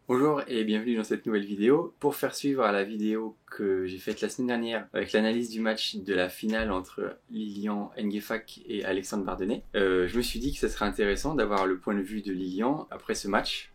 Bonjour et bienvenue dans cette nouvelle vidéo. Pour faire suivre à la vidéo que j'ai faite la semaine dernière avec l'analyse du match de la finale entre Lilian Nguefak et Alexandre Bardenet, je me suis dit que ce serait intéressant d'avoir le point de vue de Lilian après ce match.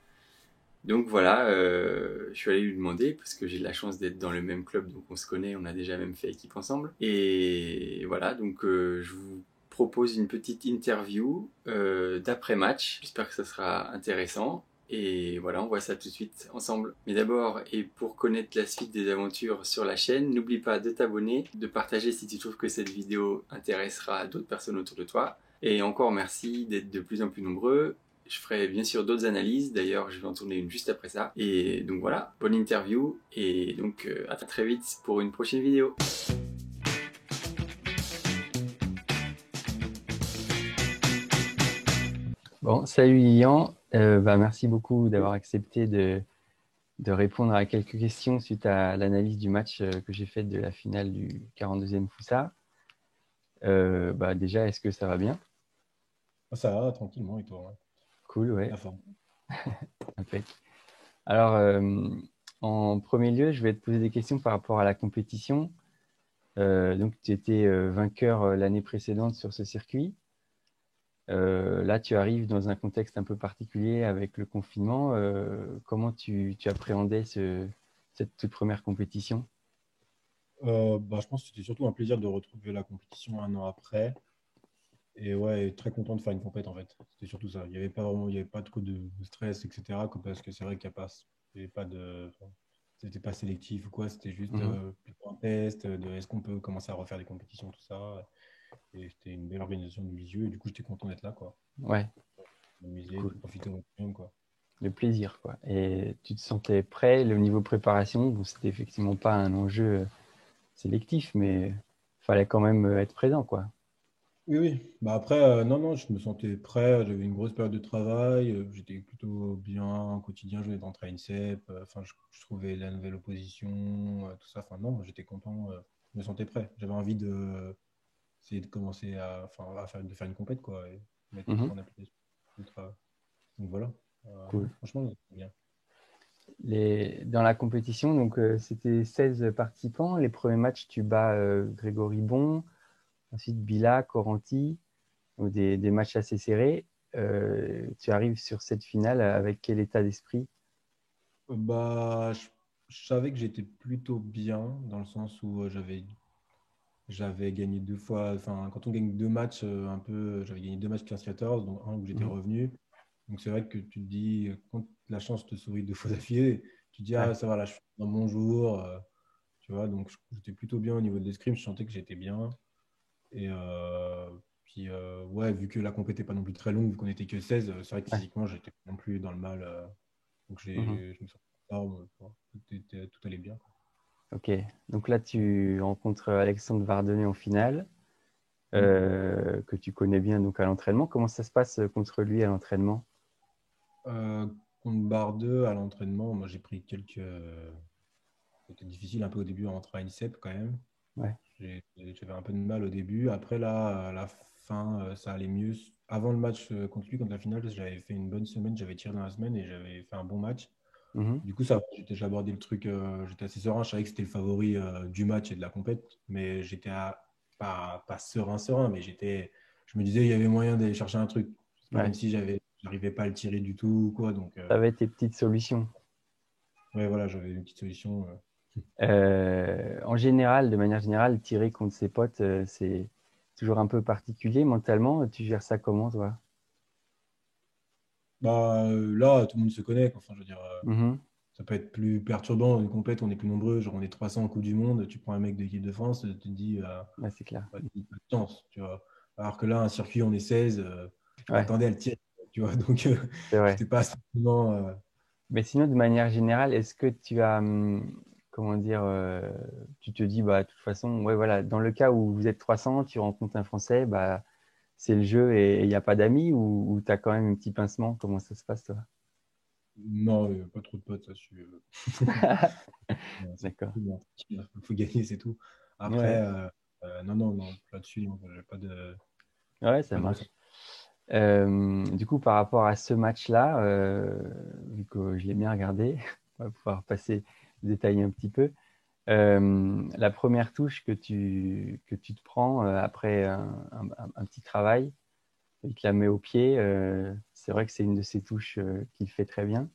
Donc voilà, je suis allé lui demander parce que j'ai de la chance d'être dans le même club, donc on se connaît, on a déjà même fait équipe ensemble. Et voilà, donc je vous propose une petite interview d'après-match. J'espère que ça sera intéressant. Et voilà, on voit ça tout de suite ensemble. Mais d'abord, et pour connaître la suite des aventures sur la chaîne, n'oublie pas de t'abonner, de partager si tu trouves que cette vidéo intéressera d'autres personnes autour de toi. Et encore merci d'être de plus en plus nombreux. Je ferai bien sûr d'autres analyses, d'ailleurs je vais en tourner une juste après ça. Et donc voilà, bonne interview et donc à très vite pour une prochaine vidéo. Bon, salut Lilian, merci beaucoup d'avoir accepté de répondre à quelques questions suite à l'analyse du match que j'ai fait de la finale du 42e Foussa. Déjà, est-ce que ça va bien? Ça va, tranquillement, et toi, ouais. Cool, ouais, La forme. impec. Alors, en premier lieu, je vais te poser des questions par rapport à la compétition. Donc, tu étais vainqueur l'année précédente sur ce circuit. Là, tu arrives dans un contexte un peu particulier avec le confinement. Comment tu appréhendais cette toute première compétition? Je pense que c'était surtout un plaisir de retrouver la compétition un an après. Et ouais, très content de faire une compète en fait. C'était surtout ça. Il n'y avait pas vraiment, il y avait pas trop de stress, etc. Parce que c'est vrai qu'il n'y a pas, il y avait pas de, enfin, c'était pas sélectif ou quoi. C'était juste Mhm. plutôt un test de est-ce qu'on peut commencer à refaire des compétitions, tout ça. Et c'était une belle organisation du milieu. Et du coup, j'étais content d'être là, quoi. Ouais, M'amuser, de cool. profiter au maximum, quoi. Le plaisir, quoi. Et tu te sentais prêt? Le niveau préparation, bon, c'était effectivement pas un enjeu sélectif, mais fallait quand même être présent, quoi. Oui, oui. Bah après, non, non, je me sentais prêt. J'avais une grosse période de travail. J'étais plutôt bien au quotidien. Je venais d'entrer à INSEP. Enfin, je trouvais la nouvelle opposition, tout ça. Enfin, non, j'étais content. Je me sentais prêt. J'avais envie de essayer de commencer de faire une compète, quoi, et mettre tout ça Mhm. en application. Donc voilà. Cool. Franchement, c'est bien. Dans la compétition, donc c'était 16 participants. Les premiers matchs, tu bats Grégory Bon, ensuite Bila, Coranti, donc des matchs assez serrés. Tu arrives sur cette finale avec quel état d'esprit? Bah, je savais que j'étais plutôt bien dans le sens où j'avais gagné deux fois, enfin, quand on gagne deux matchs, j'avais gagné deux matchs 15-14, donc un où j'étais Mhm. revenu. Donc c'est vrai que tu te dis, quand la chance te sourit deux fois d'affilée, tu te dis, Ouais. ah, ça va, là, je suis dans mon jour, tu vois. Donc j'étais plutôt bien au niveau de l'escrime, je sentais que j'étais bien. Et puis, ouais, vu que la compétition n'était pas non plus très longue, vu qu'on était que 16, c'est vrai que Ouais. physiquement, j'étais pas non plus dans le mal. Donc Mhm. je me sens tout allait bien. Ok. Donc là, tu rencontres Alexandre Vardenet en finale, Mm. que tu connais bien donc à l'entraînement. Comment ça se passe contre lui à l'entraînement? Euh, Contre barre 2 à l'entraînement, moi j'ai pris quelques. C'était difficile un peu au début en rentrer à INSEP quand même. Ouais. J'avais un peu de mal au début. Après, là, à la fin, ça allait mieux. Avant le match contre lui, contre la finale, j'avais fait une bonne semaine. J'avais tiré dans la semaine et j'avais fait un bon match. Mhm. Du coup, ça va. J'ai abordé le truc. J'étais assez serein. Je savais que c'était le favori du match et de la compète. Mais pas serein, serein. Mais je me disais, il y avait moyen d'aller chercher un truc. C'est pas Ouais. comme si j'arrivais pas à le tirer du tout ou quoi. Donc, Ça va être tes petites solutions. ouais, voilà, j'avais une petite solution. En général, de manière générale, tirer contre ses potes, c'est toujours un peu particulier mentalement. Tu gères ça comment, toi? Là, tout le monde se connaît, quoi. Enfin, je veux dire. Mhm. Ça peut être plus perturbant. Une compète, on est plus nombreux. Genre, on est 300 en Coupe du Monde. Tu prends un mec de l'équipe de France, tu te dis, Ouais, c'est clair. pas de chance, tu vois. Alors que là, un circuit, on est 16. Je Ouais, m'attendais à le tirer, tu vois. Donc, c'est vrai. j'étais pas simplement. Mais sinon, de manière générale, est-ce que tu as, comment dire, tu te dis, bah, de toute façon, ouais, voilà, dans le cas où vous êtes 300, tu rencontres un Français, bah, c'est le jeu et il n'y a pas d'amis ou tu as quand même un petit pincement? Comment ça se passe, toi? Non, pas trop de potes là-dessus. C'est D'accord. cool, hein. Il faut gagner, c'est tout. Après, Ouais, non, non, non, là-dessus, non, j'ai pas de. ouais, J'ai ça pas de marche. ressenti. Du coup, par rapport à ce match-là, vu que je l'ai bien regardé, on va pouvoir passer détailler un petit peu. La première touche que tu te prends après un petit travail, il te la met au pied. C'est vrai que c'est une de ces touches qu'il fait très bien.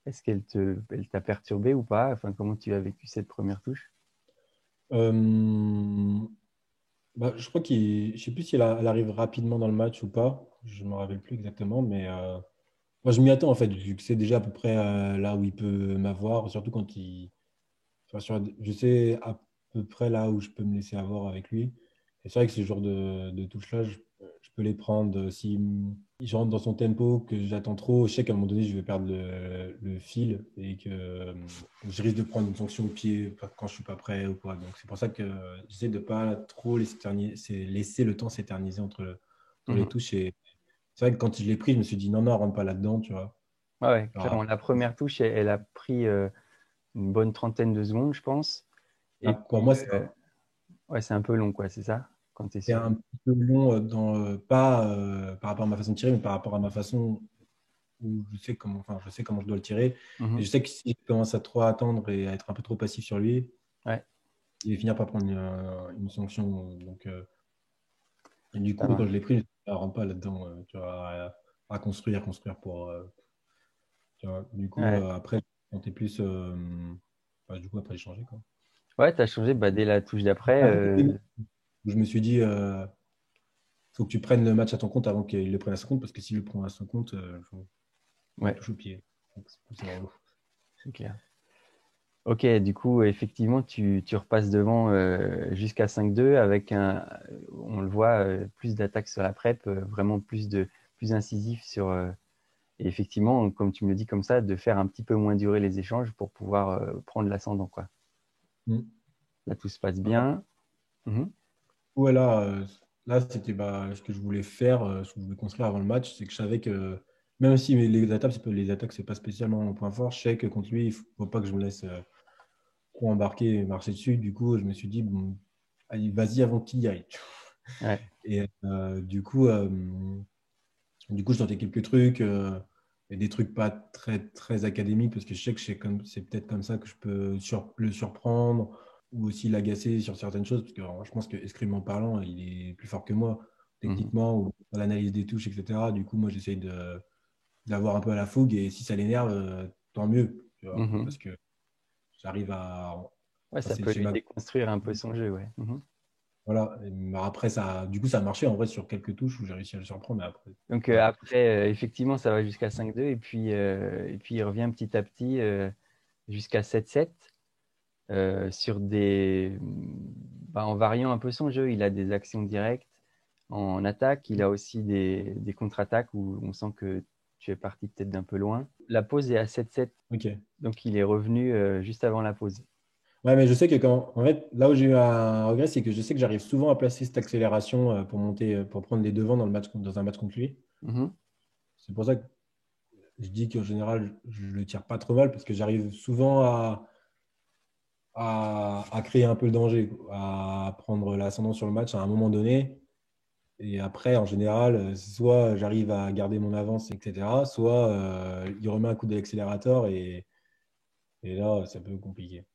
Est-ce elle t'a perturbé ou pas? Enfin, comment tu as vécu cette première touche? Euh, Bah, je crois je sais plus si elle arrive rapidement dans le match ou pas. Je me rappelle plus exactement, mais moi je m'y attends en fait, vu que c'est déjà à peu près là où il peut m'avoir, surtout quand enfin, je sais à peu près là où je peux me laisser avoir avec lui. Et c'est vrai que ce genre de touches-là, je peux les prendre si je rentre dans son tempo, que j'attends trop. Je sais qu'à un moment donné, je vais perdre le fil et que je risque de prendre une sanction au pied quand je suis pas prêt ou quoi. Donc c'est pour ça que j'essaie de pas trop laisser le temps s'éterniser entre les Mhm. touches. Et c'est vrai que quand je l'ai pris, je me suis dit non, non, rentre pas là-dedans, tu vois. Ouais, ouais, Alors, clairement. La première touche, elle a pris une bonne trentaine de secondes, je pense. Et pour puis, moi, ouais, c'est un peu long, quoi, c'est ça? Quand tu es c'est sur. un petit peu long pas par rapport à ma façon de tirer, mais par rapport à ma façon où je sais comment je dois le tirer. Et Mhm. je sais que si je commence à trop attendre et à être un peu trop passif sur lui, Ouais, il va finir par prendre une sanction. Donc, et du ça coup, quand je marche. l'ai pris, je ne rentre pas là-dedans. Tu vois, construire pour. Tu vois. Du coup, Ouais, après, quand t'es plus. Bah, du coup, après, j'ai changé, quoi. ouais, tu as changé bah, dès la touche d'après. Je me suis dit, faut que tu prennes le match à ton compte avant qu'il le prenne à son compte, parce que s'il le prend à son compte, il me Ouais, touche au pied. Donc, c'est relou. c'est clair. Ok, du coup, effectivement, tu repasses devant jusqu'à 5-2 avec on le voit, plus d'attaques sur la prep, vraiment plus incisif et effectivement, comme tu me le dis comme ça, de faire un petit peu moins durer les échanges pour pouvoir prendre l'ascendant, quoi. Mm. Là, tout se passe bien. Mhm. Ouais, là c'était ce que je voulais faire, ce que je voulais construire avant le match, c'est que je savais que même si les attaques, c'est pas spécialement mon point fort, je sais que contre lui, il faut pas que je me laisse trop embarquer et marcher dessus. Du coup, je me suis dit, bon, allez, vas-y avant qu'il y aille. Ouais. Et du coup, je tentais quelques trucs, et des trucs pas très, très académiques, parce que je sais que c'est peut-être comme ça que je peux le surprendre ou aussi l'agacer sur certaines choses, parce que je pense que escrimement parlant, il est plus fort que moi, Mhm. techniquement, ou dans l'analyse des touches, etc. Du coup, moi, j'essaye d'avoir un peu à la fougue, et si ça l'énerve, tant mieux, tu vois, Mhm. parce que j'arrive Ouais, ça peut c'est lui ma. déconstruire un peu son jeu, ouais. Mhm. Voilà. Après, du coup, ça a marché en vrai sur quelques touches où j'ai réussi à le surprendre, mais après, Donc pas beaucoup. après, effectivement, ça va jusqu'à 5-2 et puis il revient petit à petit jusqu'à 7-7 sur bah, en variant un peu son jeu. Il a des actions directes en attaque, il a aussi des contre-attaques où on sent que tu es parti peut-être d'un peu loin. La pause est à 7-7, Ok. donc il est revenu juste avant la pause. Ouais, mais je sais que en fait, là où j'ai eu un regret, c'est que je sais que j'arrive souvent à placer cette accélération pour monter, pour prendre les devants dans un match contre lui. Mhm. C'est pour ça que je dis qu'en général, je le tire pas trop mal parce que j'arrive souvent à créer un peu le danger, à prendre l'ascendant sur le match à un moment donné. Et après, en général, soit j'arrive à garder mon avance, etc., soit il remet un coup d'accélérateur et là, c'est un peu compliqué.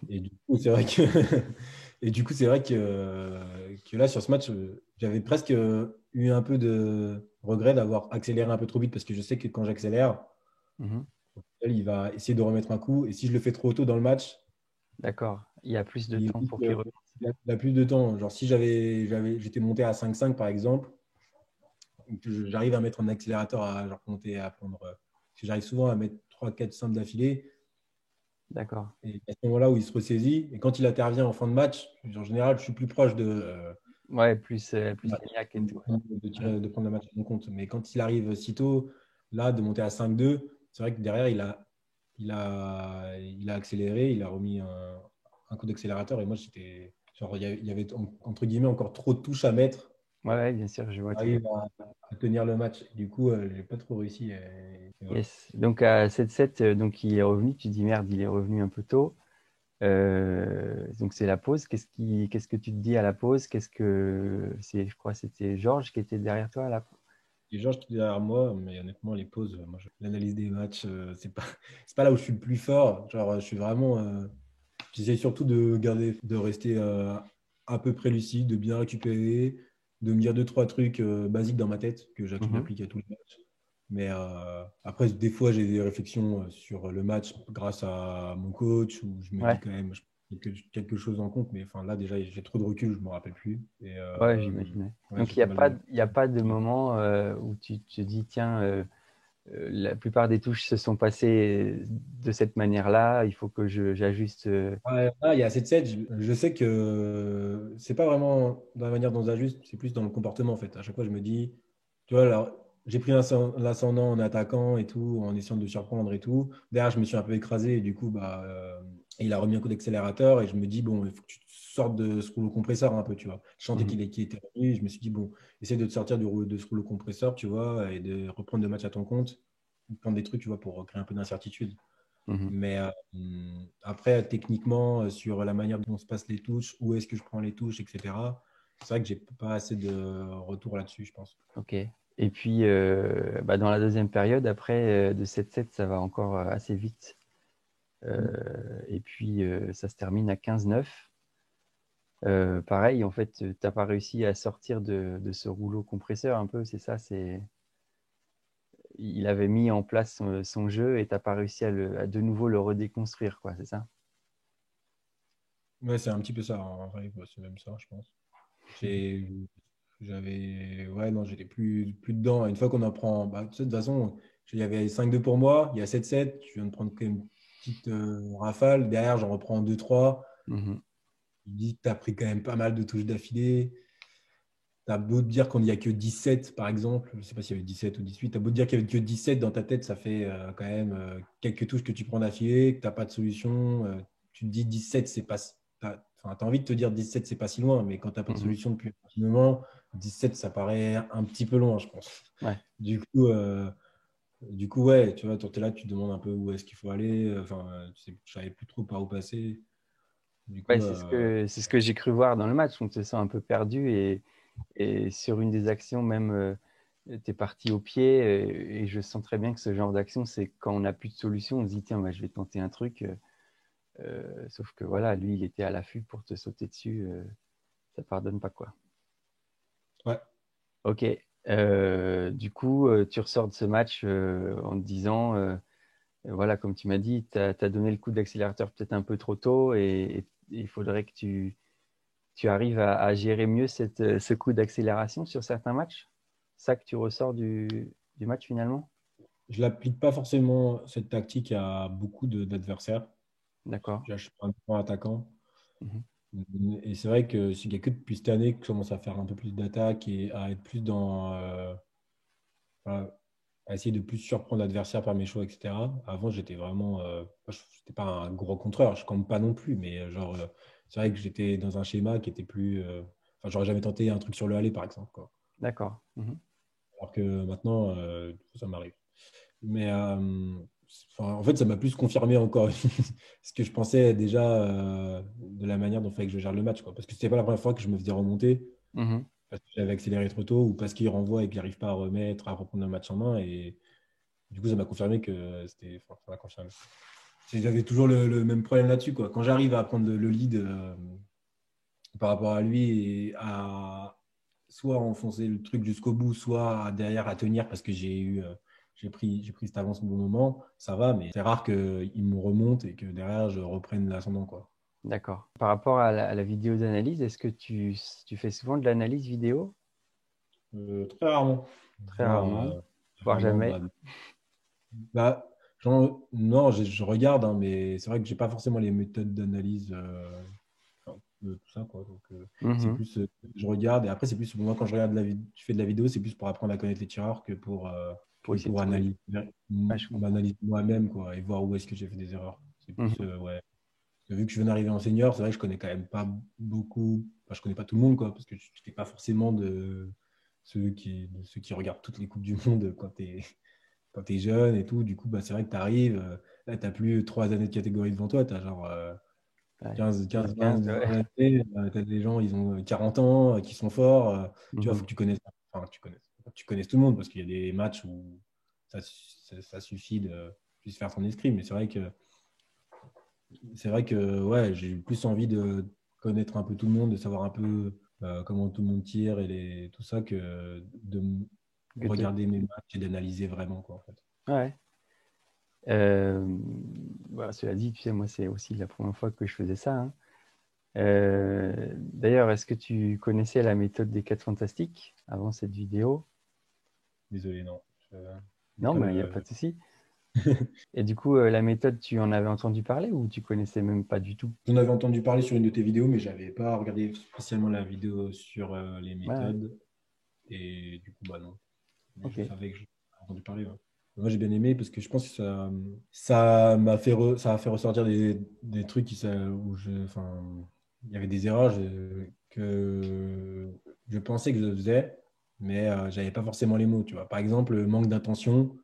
Et du coup, c'est vrai que, et du coup, c'est vrai que là, sur ce match, j'avais presque eu un peu de regret d'avoir accéléré un peu trop vite parce que je sais que quand j'accélère, Mhm. il va essayer de remettre un coup. Et si je le fais trop tôt dans le match, D'accord. Il y a plus de il, temps pour qu'il il il a plus de temps. Genre, si j'étais monté à 5,5 par exemple, que j'arrive à mettre un accélérateur à genre, monter à prendre. Parce que j'arrive souvent à mettre 3 4 5 d'affilée. D'accord. Et à ce moment-là où il se ressaisit, et quand il intervient en fin de match, en général, je suis plus proche Ouais, plus ouais, maniaque et tout. Ouais. de prendre le match en compte. Mais quand il arrive si tôt, là, de monter à 5-2, c'est vrai que derrière, il a accéléré, il a remis un coup d'accélérateur. Et moi, genre, il y avait, entre guillemets encore trop de touches à mettre. Ouais, ouais, bien sûr, je vois tout à J'arrive à tenir le match. Du coup, j'ai pas trop réussi. Et voilà. Yes. Donc à 7-7, donc il est revenu, tu dis merde, il est revenu un peu tôt. Donc c'est la pause. Qu'est-ce que tu te dis à la pause? Je crois que c'était Georges qui était derrière toi à la. les gens qui derrière moi, mais honnêtement, les pauses, moi, l'analyse des matchs, c'est pas là où je suis le plus fort. Genre, je suis vraiment. J'essaie surtout de rester à peu près lucide, de bien récupérer, de me dire deux, trois trucs basiques dans ma tête que Mhm. j'applique à tous les matchs. Mais après, des fois, j'ai des réflexions sur le match grâce à mon coach où je me dis Ouais, quand même quelque chose en compte. Mais enfin, là, déjà, j'ai trop de recul, je ne me rappelle plus. Et ouais, j'imaginais. ouais, Donc, j'ai pas mal de. il y a pas de moment où tu te dis, tiens, la plupart des touches se sont passées de cette manière-là, il faut que j'ajuste. Ouais, là, il y a 7-7. Je sais que c'est pas vraiment dans la manière dont on ajuste, c'est plus dans le comportement en fait. À chaque fois, je me dis, tu vois, alors j'ai pris l'ascendant en attaquant et tout, en essayant de surprendre et tout. Derrière, je me suis un peu écrasé et du coup, il a remis un coup d'accélérateur et je me dis, bon, il faut que tu sortes de ce rouleau compresseur un peu, tu vois. Je sentais Mhm. qu'il était revenu. Je me suis dit, bon, essaie de te sortir de ce rouleau compresseur, tu vois, et de reprendre le match à ton compte, prendre des trucs, tu vois, pour créer un peu d'incertitude. Mhm. Mais après, techniquement, sur la manière dont se passent les touches, où est-ce que je prends les touches, etc., c'est vrai que j'ai pas assez de retour là-dessus, je pense. Ok. Et puis, bah, dans la deuxième période, après, de 7-7, ça va encore assez vite. Mm. Et puis, ça se termine à 15-9. Pareil, en fait, tu n'as pas réussi à sortir de ce rouleau compresseur un peu, c'est ça, il avait mis en place son jeu et tu n'as pas réussi à de nouveau le redéconstruire, quoi, c'est ça? Ouais, c'est un petit peu ça, en vrai, ouais, c'est même ça, je pense. J'ai- Ouais, non, j'étais plus dedans. Une fois qu'on en prend, bah, tu sais, de toute façon, il y avait 5-2 pour moi, il y a 7-7, je viens de prendre quand même une petite rafale. Derrière, j'en reprends 2-3. Mhm. Je dis que tu as pris quand même pas mal de touches d'affilée. T'as beau te dire qu'il n'y a que 17, par exemple, je ne sais pas s'il y avait 17 ou 18, t'as beau te dire qu'il n'y avait que 17 dans ta tête, ça fait quand même quelques touches que tu prends d'affilée, que tu n'as pas de solution. Tu te dis 17, c'est pas. Enfin, t'as envie de te dire 17, c'est pas si loin, mais quand tu n'as pas de Mhm. solution depuis un petit moment, 17, ça paraît un petit peu loin, je pense. Ouais. Du coup, euh, du coup ouais, tu vois, tu es là, tu te demandes un peu où est-ce qu'il faut aller. Enfin, je savais plus trop par où passer. Du Ouais, coup, c'est ce que j'ai cru voir dans le match. On te sent un peu perdu et sur une des actions, même, tu es parti au pied et je sens très bien que ce genre d'action, c'est quand on n'a plus de solution, on se dit, tiens, bah, je vais tenter un truc. Sauf que voilà, lui, il était à l'affût pour te sauter dessus. Ça pardonne pas, quoi. ouais. Ok. Du coup, tu ressors de ce match en te disant, voilà, comme tu m'as dit, tu as donné le coup d'accélérateur peut-être un peu trop tôt et il faudrait que tu arrives à gérer mieux ce coup d'accélération sur certains matchs. Ça que tu ressors du match finalement? Je l'applique pas forcément cette tactique à beaucoup d'adversaires. D'accord. Je suis un grand attaquant. Mhm. Et c'est vrai que c'est qu'il y a que depuis cette année que je commence à faire un peu plus d'attaque et à être plus dans. Voilà, à essayer de plus surprendre l'adversaire par mes choix, etc. Avant, j'étais vraiment. Je n'étais pas un gros contreur, je ne compte pas non plus, mais c'est vrai que j'étais dans un schéma qui était plus. Enfin, j'aurais jamais tenté un truc sur le aller, par exemple, quoi. D'accord. Mhm. Alors que maintenant, ça m'arrive. Mais enfin, en fait, ça m'a plus confirmé encore ce que je pensais déjà de la manière dont il fallait que je gère le match, quoi. Parce que c'était pas la première fois que je me faisais remonter Mhm. parce que j'avais accéléré trop tôt ou parce qu'il renvoie et qu'il n'arrive pas à remettre, à reprendre un match en main. Et du coup, ça m'a confirmé que c'était. Enfin, ça m'a confirmé. J'avais toujours le même problème là-dessus, quoi. Quand j'arrive à prendre le lead par rapport à lui et à soit enfoncer le truc jusqu'au bout, soit derrière à tenir parce que j'ai pris cette avance au bon moment, ça va, mais c'est rare qu'il me remonte et que derrière je reprenne l'ascendant, quoi. D'accord. Par rapport à la vidéo d'analyse, est-ce que tu fais souvent de l'analyse vidéo? Très rarement. Très Voire, rarement, voire rarement, jamais. non, je regarde, hein, mais c'est vrai que j'ai pas forcément les méthodes d'analyse enfin, de tout ça, quoi. Donc, c'est Mhm. plus, je regarde, et après, c'est plus, moi, quand je fais de la vidéo, c'est plus pour apprendre à connaître les tireurs Pour que essayer de pour trouver. analyser, Ouais, je comprends. m'analyser moi-même, quoi, et voir où est-ce que j'ai fait des erreurs. C'est plus, Mhm. ouais. Parce que vu que je viens d'arriver en senior, c'est vrai que je connais quand même pas beaucoup, enfin, je connais pas tout le monde, quoi, parce que je n'étais pas forcément de ceux qui regardent toutes les Coupes du Monde quand t'es jeune et tout. Du coup, c'est vrai que tu arrives, là, tu n'as plus 3 années de catégorie devant toi, tu as genre Ouais. 15, 15, 20 ouais. années, tu as des gens, ils ont 40 ans, qui sont forts. Tu vois, il faut Mhm. que tu connaisses. Enfin, tu connais. tu connaisses tout le monde parce qu'il y a des matchs où ça suffit de juste faire son escrime. Mais c'est vrai que ouais, j'ai plus envie de connaître un peu tout le monde, de savoir un peu comment tout le monde tire tout ça que de Que te- regarder mes matchs et d'analyser vraiment, quoi, en fait. Ouais. Voilà, cela dit, tu sais, moi, c'est aussi la première fois que je faisais ça, hein. D'ailleurs, est-ce que tu connaissais la méthode des 4 fantastiques avant cette vidéo? Désolé, non. Je- j'ai Non, pas mais il n'y a le- pas de souci. Et du coup, la méthode, tu en avais entendu parler ou tu connaissais même pas du tout? J'en avais entendu parler sur une de tes vidéos, mais j'avais pas regardé spécialement la vidéo sur les Ouais, ouais. méthodes. Et du coup, bah non. Mais Ok. je savais que j'en avais entendu parler. Ouais. Moi, j'ai bien aimé parce que je pense que ça a fait ressortir des trucs enfin, il y avait des erreurs que je pensais que je faisais, mais j'avais pas forcément les mots, tu vois. Par exemple, le manque d'intention,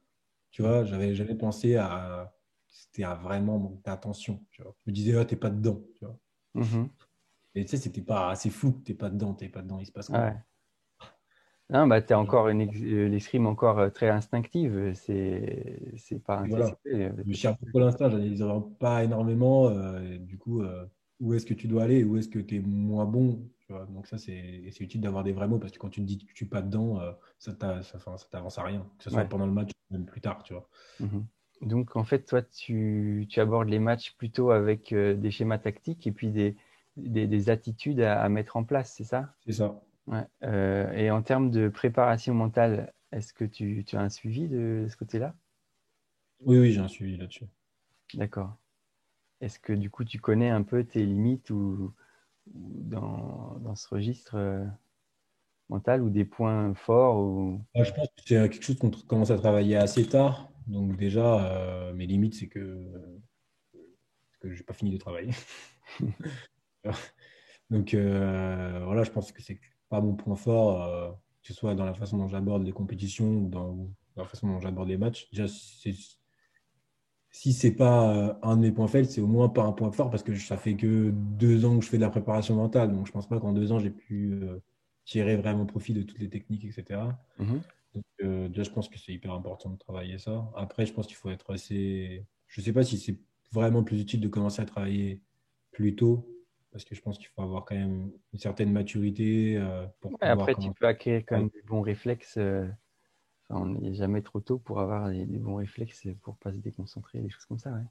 tu Mhm. vois, j'avais jamais pensé à, c'était à vraiment manque d'intention, tu vois. Je me disais, ah, t'es pas dedans, tu vois. Mhm. Et tu sais, c'était pas assez flou, t'es pas dedans, il se passe quoi? Ouais. Non, bah, tu as Et encore l'escrime encore très instinctive. C'est pas voilà. anticipé. Je cherche pour l'instant, j'en ai vraiment pas énormément. Et du coup, où est-ce que tu dois aller et où est-ce que tu es moins bon, tu vois. Donc ça, c'est utile d'avoir des vrais mots parce que quand tu te dis que tu es pas dedans, enfin, ça t'avance à rien, que ce soit Ouais. pendant le match ou même plus tard, tu vois. Mhm. Donc, en fait, toi, tu abordes les matchs plutôt avec des schémas tactiques et puis des attitudes à mettre en place, c'est ça? C'est ça. Ouais. Et en termes de préparation mentale, est-ce que tu as un suivi de ce côté-là? Oui, oui, j'ai un suivi là-dessus. D'accord. Est-ce que du coup, tu connais un peu tes limites ou dans ce registre mental ou des points forts ou... Je pense que c'est quelque chose qu'on commence à travailler assez tard. Donc déjà, mes limites, c'est que j'ai pas fini de travailler. Donc voilà, je pense que c'est pas mon point fort, que ce soit dans la façon dont j'aborde les compétitions ou dans la façon dont j'aborde les matchs. Déjà, si c'est pas un de mes points faibles, c'est au moins pas un point fort parce que ça fait que 2 ans que je fais de la préparation mentale. Donc je pense pas qu'en 2 ans, j'ai pu tirer vraiment profit de toutes les techniques, etc. Mhm. Donc déjà, je pense que c'est hyper important de travailler ça. Après, je pense qu'il faut être assez... Je sais pas si c'est vraiment plus utile de commencer à travailler plus tôt parce que je pense qu'il faut avoir quand même une certaine maturité pour Ouais, pouvoir après, tu commencer peux acquérir à quand même des bons réflexes. Enfin, on n'est jamais trop tôt pour avoir des bons réflexes pour pas se déconcentrer, des choses comme ça, ouais.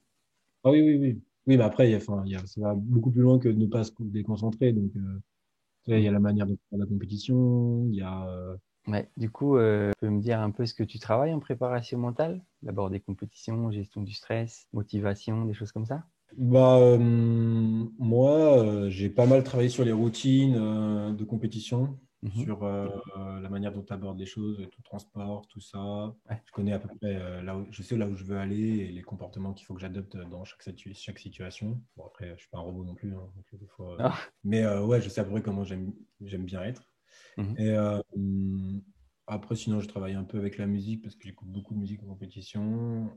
Ah oui, oui, oui. Oui, mais après, enfin, ça va beaucoup plus loin que de ne pas se déconcentrer. Donc, tu sais, il y a Mhm. la manière de faire la compétition, il y a... Ouais. Du coup, tu peux me dire un peu ce que tu travailles en préparation mentale? D'abord des compétitions, gestion du stress, motivation, des choses comme ça? Moi, j'ai pas mal travaillé sur les routines de compétition, Mhm. sur la manière dont tu abordes les choses, tout le transport, tout ça. Ouais. Je connais à peu près je sais là où je veux aller et les comportements qu'il faut que j'adopte dans chaque situation. Bon, après, je suis pas un robot non plus, hein, donc des fois, Ah. mais ouais, je sais à peu près comment j'aime bien être. Mhm. Et après, sinon, je travaille un peu avec la musique parce que j'écoute beaucoup de musique en compétition.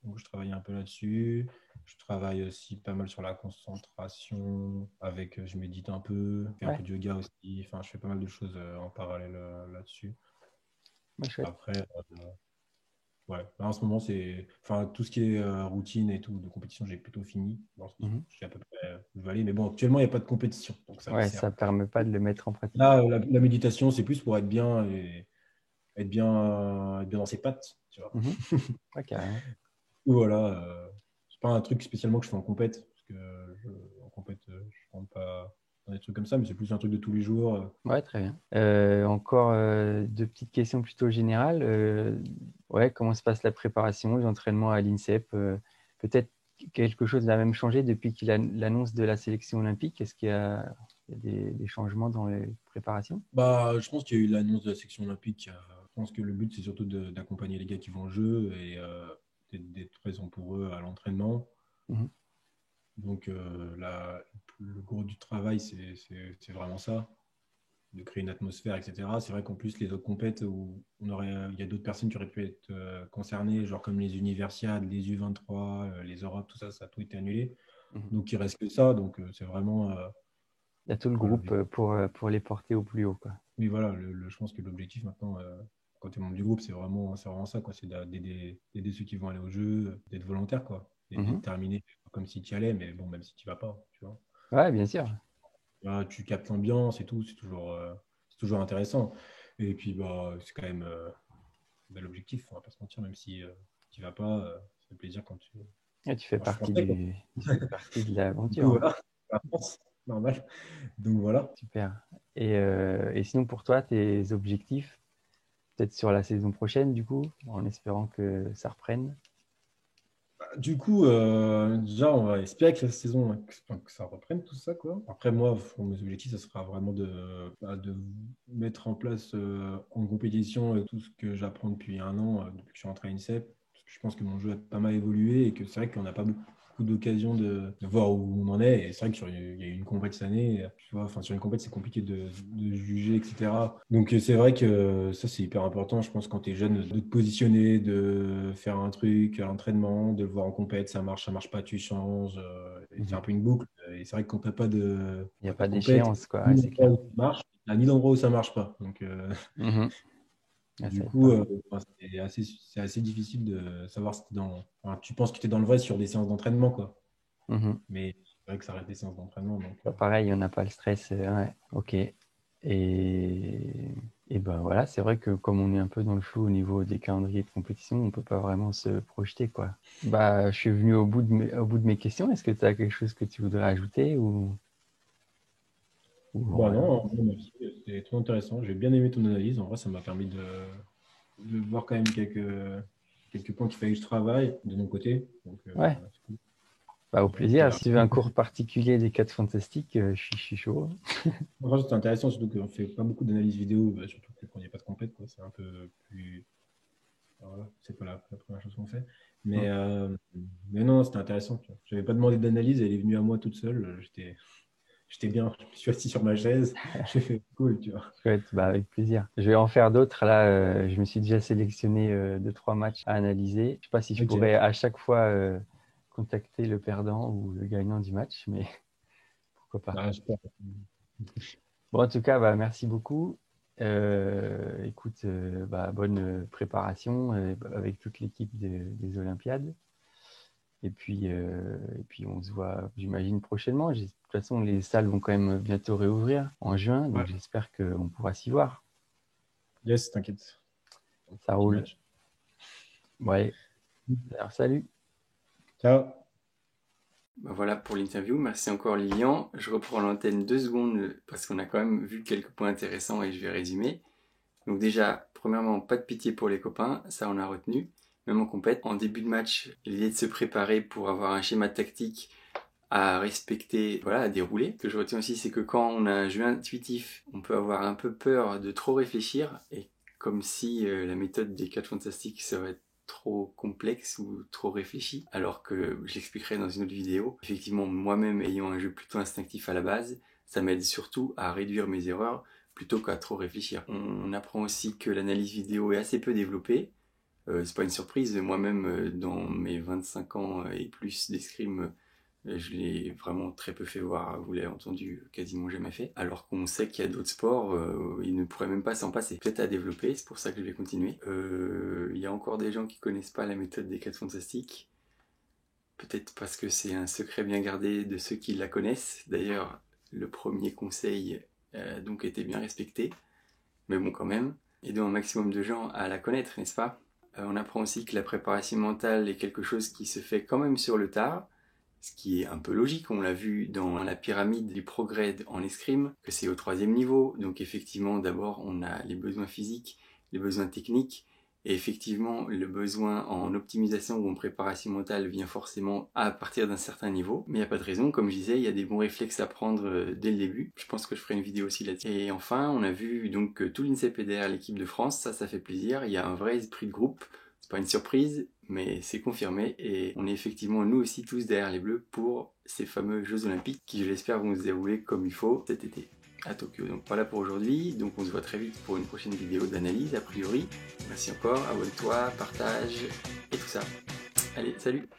Donc, je travaille un peu là-dessus. Je travaille aussi pas mal sur la concentration. Je médite un peu, je fais un Ouais, peu de yoga aussi. Enfin, je fais pas mal de choses en parallèle là-dessus. ouais, chouette. Après, ouais, là, en ce moment, enfin, tout ce qui est routine et tout de compétition, j'ai plutôt fini. Dans le sens où Mhm. je sais à peu près où je vais aller. Mais bon, actuellement, il n'y a pas de compétition. Donc, ça me Ouais, sert. ça permet pas de le mettre en pratique. Là, la méditation, c'est plus pour être bien et être bien dans ses pattes, tu vois. Mhm. Ouais, carrément. Ou voilà, c'est pas un truc spécialement que je fais en compète, parce que en compète, je rentre pas dans des trucs comme ça, mais c'est plus un truc de tous les jours. Ouais, très bien. Encore deux petites questions plutôt générales. Ouais, comment se passe la préparation, les entraînements à l'INSEP? Peut-être quelque chose a même changé depuis qu'il a l'annonce de la sélection olympique. Est-ce qu'il y a des changements dans les préparations? Bah, je pense qu'il y a eu l'annonce de la section olympique. Je pense que le but, c'est surtout d'accompagner les gars qui vont au jeu et d'être présent pour eux à l'entraînement. Mhm. Donc, le gros du travail, c'est vraiment ça, de créer une atmosphère, etc. C'est vrai qu'en plus, les autres compètes où il y a d'autres personnes qui auraient pu être concernées, genre comme les Universiades, les U23, les Europes, tout ça, ça a tout été annulé. Mhm. Donc, il reste que ça. Donc, c'est vraiment. Il y a tout le Voilà, groupe pour les porter au plus haut, quoi. oui, voilà, je pense que l'objectif maintenant, quand tu es membre du groupe, c'est vraiment ça, quoi. C'est d'aider ceux qui vont aller au jeu, d'être volontaire, quoi. Et de Mhm. terminer comme si tu y allais, mais bon, même si tu vas pas, tu vois. Ouais, bien sûr. Là, tu captes l'ambiance et tout, c'est toujours intéressant. Et puis, bah, c'est quand même un bel objectif, on va pas se mentir, même si tu vas pas, ça fait plaisir quand tu. Ouais, Moi, je suis français, quoi. tu fais partie de Du coup, l'aventure. voilà, la France, normal. Donc voilà. Super. Et sinon, pour toi, tes objectifs, peut-être sur la saison prochaine, du coup, en espérant que ça reprenne. Du coup, déjà, on va espérer que la saison, que ça reprenne tout ça, quoi. Après, moi, pour mes objectifs, ça sera vraiment de mettre en place en compétition tout ce que j'apprends depuis un an, depuis que je suis rentré à INSEP. Parce que je pense que mon jeu a pas mal évolué et que c'est vrai qu'on n'a pas beaucoup d'occasions de voir où on en est. Et c'est vrai il y a eu une compète cette année. Tu vois, enfin, sur une compète, c'est compliqué de juger, etc. Donc, c'est vrai que ça, c'est hyper important, je pense, quand tu es jeune, de te positionner, de faire un truc à l'entraînement, de le voir en compète, ça marche pas, tu changes. Et c'est un Mhm. peu une boucle. Et c'est vrai que quand Il n'y a t'as pas pas de compète, d'échéance, quoi. Ouais, ni c'est clair. l'endroit où ça marche, ni l'endroit où ça marche pas. Donc, Mhm. Ah, du ça aide coup, pas. enfin, c'est assez difficile de savoir si enfin, tu penses que tu es dans le vrai sur des séances d'entraînement, quoi. Mhm. Mais c'est vrai que ça reste des séances d'entraînement. Donc, Pas pareil, on n'a pas le stress. Ouais. Ok. Et ben voilà, c'est vrai que comme on est un peu dans le flou au niveau des calendriers de compétition, on peut pas vraiment se projeter, quoi. Bah, je suis venu au bout de mes questions. Est-ce que tu as quelque chose que tu voudrais ajouter ou bah voilà. non, merci, c'était trop intéressant. J'ai bien aimé ton analyse. En vrai, ça m'a permis de voir quand même quelques points qu'il fallait que je travaille de mon côté. Donc, Ouais, c'est cool. bah, au C'était plaisir. Si tu veux un cours particulier des 4 fantastiques, je suis chaud. en vrai, c'était intéressant, surtout qu'on fait pas beaucoup d'analyses vidéo, bah, surtout que quand il n'y a pas de compète, quoi. C'est un peu plus. Alors voilà, c'est pas la première chose qu'on fait. Mm. Mais non, c'était intéressant. Tu vois. Je n'avais pas demandé d'analyse, elle est venue à moi toute seule. J'étais bien, je me suis assis sur ma chaise, j'ai fait cool, tu vois. Chouette, bah, avec plaisir. Je vais en faire d'autres. Là, je me suis déjà sélectionné 2, 3 matchs à analyser. Je sais pas si je Ok. pourrais à chaque fois contacter le perdant ou le gagnant du match, mais pourquoi pas. Ah, super. Bon, en tout cas, bah, merci beaucoup. Écoute, bah, bonne préparation avec toute l'équipe des Olympiades. Et puis, on se voit, j'imagine, prochainement. De toute façon, les salles vont quand même bientôt réouvrir en juin, donc Ouais. j'espère qu'on pourra s'y voir. Yes, t'inquiète. Ça Petit roule. match. Ouais. Alors, salut. Ciao. Ben voilà pour l'interview. Merci encore Lilian. Je reprends l'antenne 2 secondes parce qu'on a quand même vu quelques points intéressants et je vais résumer. Donc déjà, premièrement, pas de pitié pour les copains, ça on a retenu. Même en compète, en début de match, l'idée de se préparer pour avoir un schéma tactique à respecter, voilà, à dérouler. Ce que je retiens aussi, c'est que quand on a un jeu intuitif, on peut avoir un peu peur de trop réfléchir, et comme si la méthode des 4 fantastiques serait trop complexe ou trop réfléchie, alors que je l'expliquerai dans une autre vidéo. Effectivement, moi-même ayant un jeu plutôt instinctif à la base, ça m'aide surtout à réduire mes erreurs plutôt qu'à trop réfléchir. On apprend aussi que l'analyse vidéo est assez peu développée. C'est pas une surprise, moi-même dans mes 25 ans et plus d'escrime, je l'ai vraiment très peu fait voir, vous l'avez entendu, quasiment jamais fait. Alors qu'on sait qu'il y a d'autres sports, ils ne pourraient même pas s'en passer. Peut-être à développer, c'est pour ça que je vais continuer. Il y a encore des gens qui connaissent pas la méthode des 4 fantastiques. Peut-être parce que c'est un secret bien gardé de ceux qui la connaissent. D'ailleurs, le premier conseil a donc été bien respecté. Mais bon, quand même. Aidons un maximum de gens à la connaître, n'est-ce pas? On apprend aussi que la préparation mentale est quelque chose qui se fait quand même sur le tard. Ce qui est un peu logique, on l'a vu dans la pyramide du progrès en escrime, que c'est au 3e niveau. Donc effectivement, d'abord, on a les besoins physiques, les besoins techniques, et effectivement, le besoin en optimisation ou en préparation mentale vient forcément à partir d'un certain niveau. Mais il n'y a pas de raison, comme je disais, il y a des bons réflexes à prendre dès le début. Je pense que je ferai une vidéo aussi là-dessus. Et enfin, on a vu donc que tout l'INSEP est derrière l'équipe de France, ça fait plaisir. Il y a un vrai esprit de groupe. C'est pas une surprise, mais c'est confirmé et on est effectivement nous aussi tous derrière les Bleus pour ces fameux Jeux Olympiques qui, je l'espère, vont se dérouler comme il faut cet été à Tokyo. Donc voilà pour aujourd'hui, donc on se voit très vite pour une prochaine vidéo d'analyse a priori. Merci encore, abonne-toi, partage et tout ça. Allez, salut!